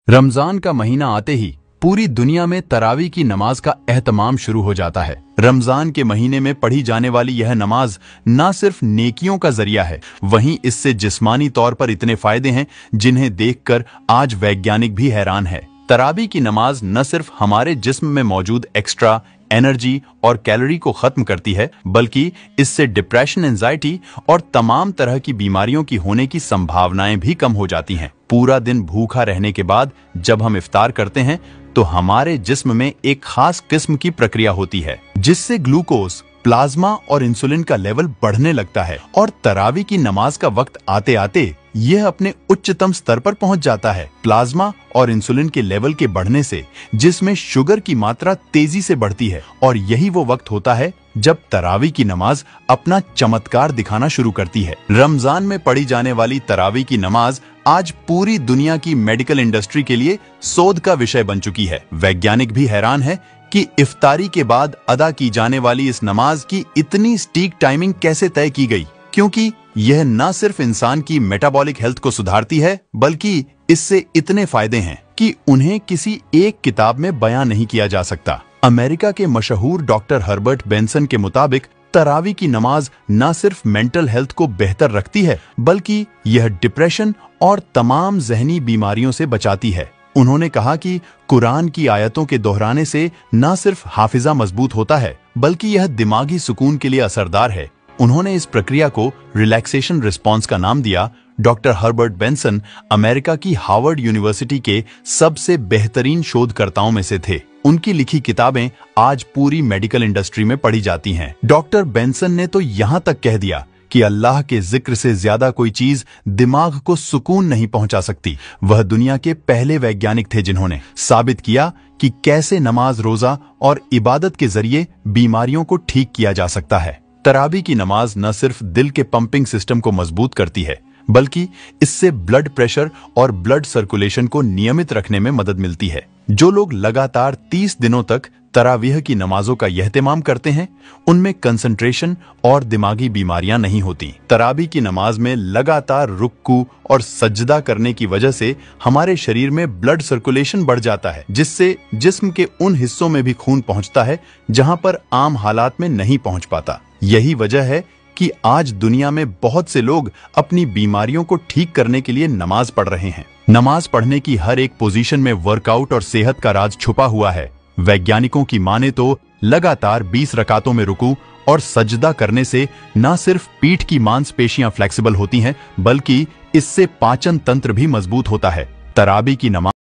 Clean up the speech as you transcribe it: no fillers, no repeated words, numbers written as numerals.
रमजान का महीना आते ही पूरी दुनिया में तरावी की नमाज का एहतमाम शुरू हो जाता है। रमजान के महीने में पढ़ी जाने वाली यह नमाज न सिर्फ नेकियों का जरिया है, वहीं इससे जिस्मानी तौर पर इतने फायदे हैं जिन्हें देखकर आज वैज्ञानिक भी हैरान है। तरावी की नमाज न सिर्फ हमारे जिस्म में मौजूद एक्स्ट्रा एनर्जी और कैलोरी को खत्म करती है, बल्कि इससे डिप्रेशन, एंजाइटी और तमाम तरह की बीमारियों की होने की संभावनाएं भी कम हो जाती हैं। पूरा दिन भूखा रहने के बाद जब हम इफ्तार करते हैं तो हमारे जिस्म में एक खास किस्म की प्रक्रिया होती है जिससे ग्लूकोज, प्लाज्मा और इंसुलिन का लेवल बढ़ने लगता है और तरावी की नमाज का वक्त आते आते यह अपने उच्चतम स्तर पर पहुंच जाता है। प्लाज्मा और इंसुलिन के लेवल के बढ़ने से जिसमें शुगर की मात्रा तेजी से बढ़ती है और यही वो वक्त होता है जब तरावी की नमाज अपना चमत्कार दिखाना शुरू करती है। रमजान में पढ़ी जाने वाली तरावी की नमाज आज पूरी दुनिया की मेडिकल इंडस्ट्री के लिए शोध का विषय बन चुकी है। वैज्ञानिक भी हैरान है कि इफ्तारी के बाद अदा की जाने वाली इस नमाज की इतनी सटीक टाइमिंग कैसे तय की गई, क्योंकि यह न सिर्फ इंसान की मेटाबॉलिक हेल्थ को सुधारती है, बल्कि इससे इतने फायदे हैं कि उन्हें किसी एक किताब में बयान नहीं किया जा सकता। अमेरिका के मशहूर डॉक्टर हर्बर्ट बेंसन के मुताबिक तरावी की नमाज न सिर्फ मेंटल हेल्थ को बेहतर रखती है, बल्कि यह डिप्रेशन और तमाम जहनी बीमारियों से बचाती है। उन्होंने कहा कि कुरान की आयतों के दोहराने से न सिर्फ हाफिजा मजबूत होता है, बल्कि यह दिमागी सुकून के लिए असरदार है। उन्होंने इस प्रक्रिया को रिलैक्सेशन रिस्पॉन्स का नाम दिया। डॉक्टर हर्बर्ट बेंसन अमेरिका की हार्वर्ड यूनिवर्सिटी के सबसे बेहतरीन शोधकर्ताओं में से थे। उनकी लिखी किताबें आज पूरी मेडिकल इंडस्ट्री में पढ़ी जाती हैं। डॉक्टर बेंसन ने तो यहाँ तक कह दिया कि अल्लाह के जिक्र से ज्यादा कोई चीज दिमाग को सुकून नहीं पहुंचा सकती। वह दुनिया के पहले वैज्ञानिक थे जिन्होंने साबित किया कि कैसे नमाज, रोजा और इबादत के जरिए बीमारियों को ठीक किया जा सकता है। तरावी की नमाज न सिर्फ दिल के पंपिंग सिस्टम को मजबूत करती है, बल्कि इससे ब्लड प्रेशर और ब्लड सर्कुलेशन को नियमित रखने में मदद मिलती है। जो लोग लगातार 30 दिनों तक तरावीह की नमाजों का यहतिमाम करते हैं, उनमें कंसंट्रेशन और दिमागी बीमारियां नहीं होती। तरावी की नमाज में लगातार रुक्कू और सजदा करने की वजह से हमारे शरीर में ब्लड सर्कुलेशन बढ़ जाता है, जिससे जिस्म के उन हिस्सों में भी खून पहुंचता है जहां पर आम हालात में नहीं पहुंच पाता। यही वजह है कि आज दुनिया में बहुत से लोग अपनी बीमारियों को ठीक करने के लिए नमाज पढ़ रहे हैं। नमाज पढ़ने की हर एक पोजीशन में वर्कआउट और सेहत का राज छुपा हुआ है। वैज्ञानिकों की माने तो लगातार 20 रकातों में रुकू और सजदा करने से न सिर्फ पीठ की मांसपेशियां फ्लेक्सिबल होती हैं, बल्कि इससे पाचन तंत्र भी मजबूत होता है। तरावी की नमाज